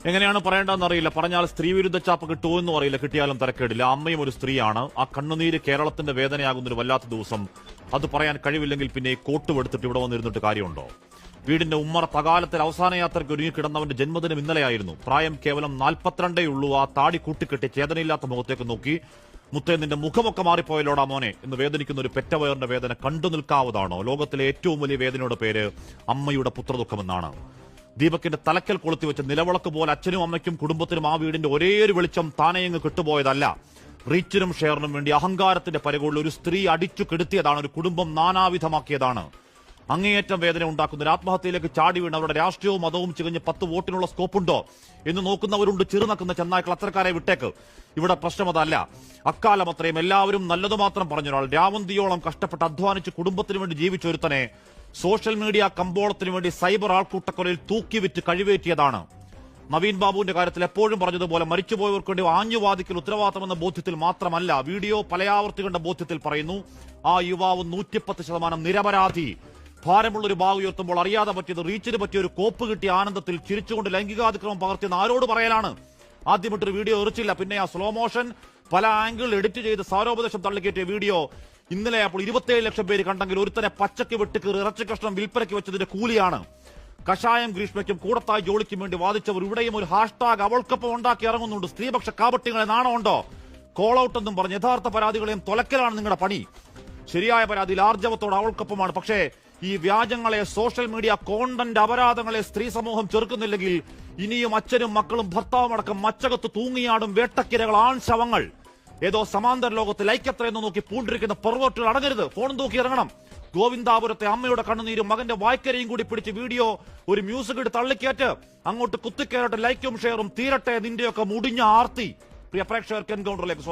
എങ്ങനെയാണ് പറയേണ്ടതെന്ന് അറിയില്ല. പറഞ്ഞാൽ സ്ത്രീവിരുദ്ധ ചാപ്പ് കിട്ടുമോ എന്നും അറിയില്ല. കിട്ടിയാലും തരക്കേടില്ല. അമ്മയും ഒരു സ്ത്രീയാണ്. ആ കണ്ണുനീര് കേരളത്തിന്റെ വേദനയാകുന്നൊരു വല്ലാത്ത ദിവസം. അത് പറയാൻ കഴിവില്ലെങ്കിൽ പിന്നെ ഈ കോട്ടും എടുത്തിട്ട് ഇവിടെ വന്നിരുന്നിട്ട് കാര്യമുണ്ടോ? വീടിന്റെ ഉമ്മറ തകാലത്തിൽ അവസാന യാത്രയ്ക്ക് ഒരുങ്ങി കിടന്നവന്റെ ജന്മദിനം ഇന്നലെയായിരുന്നു. പ്രായം കേവലം 42 ഉള്ളൂ. ആ താടി കൂട്ടിക്കെട്ടി ചേതനയില്ലാത്ത മുഖത്തേക്ക് നോക്കി, മുത്തേ നിന്റെ മുഖമൊക്കെ മാറിപ്പോയല്ലോടാ മോനെ എന്ന് വേദനിക്കുന്ന ഒരു പെറ്റവയറിന്റെ വേദന കണ്ടു നിൽക്കാവതാണോ? ലോകത്തിലെ ഏറ്റവും വലിയ വേദനയുടെ പേര് അമ്മയുടെ പുത്രദുഃഖമെന്നാണ്. ദീപകിന്റെ തലക്കൽ കൊളുത്തിവെച്ച നിലവിളക്ക് പോലെ അച്ഛനും അമ്മയ്ക്കും കുടുംബത്തിനും ആ വീടിന്റെ ഒരേയൊരു വെളിച്ചം താനെയങ്ങ് കിട്ടുപോയതല്ല. റീച്ചിനും ഷെയറിനും വേണ്ടി അഹങ്കാരത്തിന്റെ പരകോളിൽ ഒരു സ്ത്രീ അടിച്ചു കെടുത്തിയതാണ്. ഒരു കുടുംബം നാനാവിധമാക്കിയതാണ്. അങ്ങേയറ്റം വേദന ഉണ്ടാക്കുന്ന ഒരു ആത്മഹത്യയിലേക്ക് ചാടി വീണ് അവരുടെ രാഷ്ട്രീയവും മതവും ചികഞ്ഞ് 10 വോട്ടിനുള്ള സ്കോപ്പുണ്ടോ എന്ന് നോക്കുന്നവരുണ്ട്. ചെറുനക്കുന്ന ചെന്നായ്ക്കൾ, അത്തരക്കാരെ വിട്ടേക്ക്. ഇവിടെ പ്രശ്നം അതല്ല. അക്കാലം അത്രയും എല്ലാവരും നല്ലതു മാത്രം പറഞ്ഞൊരാൾ, രാവന്തിയോളം കഷ്ടപ്പെട്ട് അധ്വാനിച്ച് കുടുംബത്തിന് വേണ്ടി ജീവിച്ചൊരുത്തനെ സോഷ്യൽ മീഡിയ കമ്പോളത്തിന് വേണ്ടി സൈബർ ആൾക്കൂട്ടക്കൊലയിൽ തൂക്കിവിറ്റ് കഴിവേറ്റിയതാണ്. നവീൻ ബാബുവിന്റെ കാര്യത്തിൽ എപ്പോഴും പറഞ്ഞതുപോലെ മരിച്ചുപോയവർക്ക് വേണ്ടി ആഞ്ഞുവാദിക്കൽ ഉത്തരവാദിത്തമെന്ന ബോധ്യത്തിൽ മാത്രമല്ല, വീഡിയോ പലയാവർത്തി കണ്ട ബോധ്യത്തിൽ പറയുന്നു. ആ യുവാവ് 110% നിരപരാധി. ഭാരമുള്ളൊരു ബാഗ് ഉയർത്തുമ്പോൾ അറിയാതെ പറ്റിയത്, റീച്ചിന് പറ്റിയ ഒരു കോപ്പ് കിട്ടിയ ആനന്ദത്തിൽ ചിരിച്ചുകൊണ്ട് ലൈംഗികാതിക്രമം പകർത്തിയെന്ന് ആരോട് പറയലാണ്? ആദ്യമിട്ടൊരു വീഡിയോ എറിച്ചില്ല, പിന്നെ ആ സ്ലോ മോഷൻ പല ആംഗിളിൽ എഡിറ്റ് ചെയ്ത് സാരോപദേശം തള്ളിക്കയറ്റിയ വീഡിയോ ഇന്നലെ അപ്പോൾ 27 ലക്ഷം പേര് കണ്ടെങ്കിൽ ഒരുത്തനെ പച്ചക്ക് വെട്ടിക്കീറി ഇറച്ചി കഷ്ണം വിൽപ്പനയ്ക്ക് വെച്ചതിന്റെ കൂലിയാണ്. കഷായം ഗ്രീഷ്മയ്ക്കും കൂടത്തായി ജോളിക്കും വേണ്ടി വാദിച്ചവർ ഇവിടെയും ഒരു ഹാഷ്ടാഗ് അവൾക്കൊപ്പം ഉണ്ടാക്കി ഇറങ്ങുന്നുണ്ട്. സ്ത്രീപക്ഷ കാപട്യങ്ങളെ നാണമുണ്ടോ? കോൾ ഔട്ട് എന്നും പറഞ്ഞ് യഥാർത്ഥ പരാതികളെയും തൊലക്കലാണ് നിങ്ങളുടെ പണി. ശരിയായ പരാതിയിൽ ആർജവത്തോട് അവൾക്കൊപ്പമാണ്. പക്ഷേ ഈ വ്യാജങ്ങളെ, സോഷ്യൽ മീഡിയ കോണ്ടന്റ് അപരാധങ്ങളെ സ്ത്രീ സമൂഹം ചെറുക്കുന്നില്ലെങ്കിൽ ഇനിയും അച്ഛനും മക്കളും ഭർത്താവും അടക്കം മച്ചകത്ത് തൂങ്ങിയാടും വേട്ടക്കിരകൾ, ആൺ ശവങ്ങൾ. ഏതോ സമാന്തര ലോകത്ത് ലൈക്കത്രയെന്ന് നോക്കി പൂണ്ടിരിക്കുന്ന പെർവേർട്ടുകൾ അടങ്ങരുത്. ഫോൺ തൂക്കി ഇറങ്ങണം. ഗോവിന്ദാപുരത്തെ അമ്മയുടെ കണ്ണുനീരും മകന്റെ വായ്ക്കരയും കൂടി പിടിച്ച് വീഡിയോ ഒരു മ്യൂസിക് ഇട്ട് തള്ളിക്കയറ്റ്. അങ്ങോട്ട് കുത്തിക്കയറട്ടെ, ലൈക്കും ഷെയറും തീരട്ടെ നിന്റെയൊക്കെ മുടിഞ്ഞ ആർത്തി. പ്രിയ പ്രേക്ഷകർക്ക് എൻകൗണ്ടറിലേക്ക്